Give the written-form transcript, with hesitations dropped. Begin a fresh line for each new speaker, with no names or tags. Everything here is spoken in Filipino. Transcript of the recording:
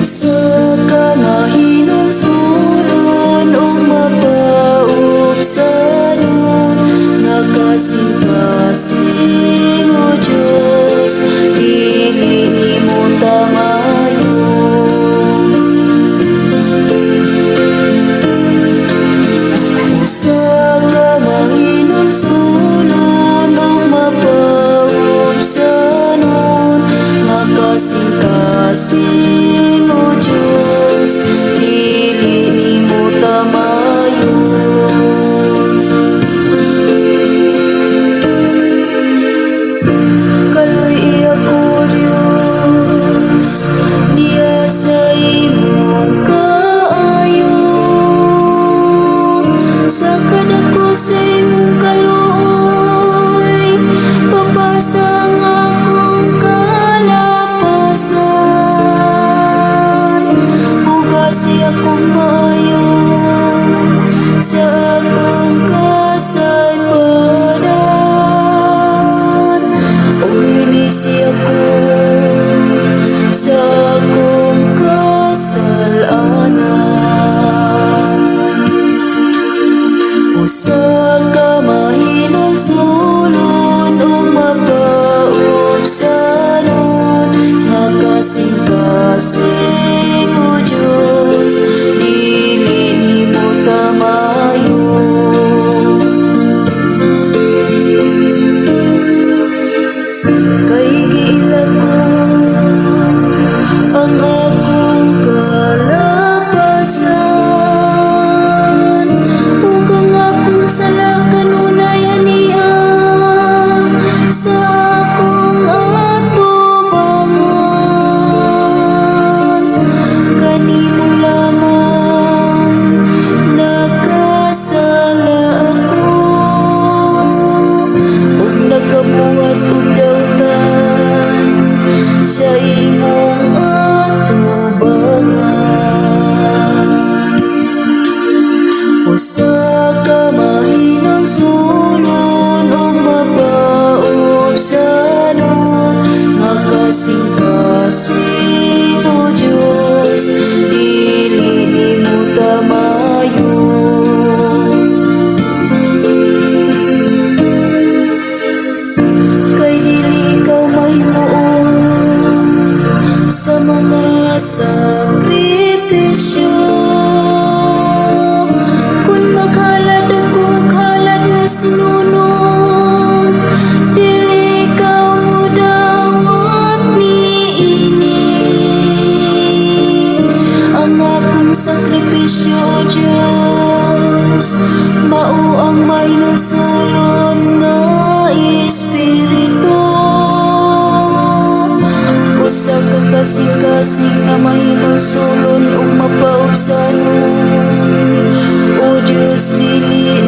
Usa ka mahinulsonon o mapaubsanon, nakasing-kasing o Diyos, dili nimo tamayon. Usa ka mahinulsonon o mapaubsanon, nakasing-kasing o Diyos, dili nimo tamayon. Kaloy iya ko Diyos, niya sa imong kaayo, sa kadako sa imong kaluoy, papasang akong kalapasan. Hugasi akong maayo sa akong kasaypanan, ug linisi ako sa akong kasalanan. Usa ka mahinulsonon o mapaubsanon, nakasing-kasing o Diyos, dili nimo tamayon. Kay giila ko ang akong kalapasan, ug ang akong sala kanunay aniya sa akong atubangan. Kanimo lamang nakasala ako, ug nakabuhat og dawtan sa imong atubangan. Usa ka mahinulsonon o mapaubsanon, nakasing-kasing o Diyos, dili nimo tamayon. Kay dili ikaw mahimuon sa mga sakripisyo, kun maghalad ako halad nga sinunod, dili ikaw mudawat niini. Ang akong sakripisyo o Diyos, mao ang mahinulsonon nga espiritu. Usa ka kasing-kasing nga mahinulsonon ug mapaubsanon, o Diyos, dili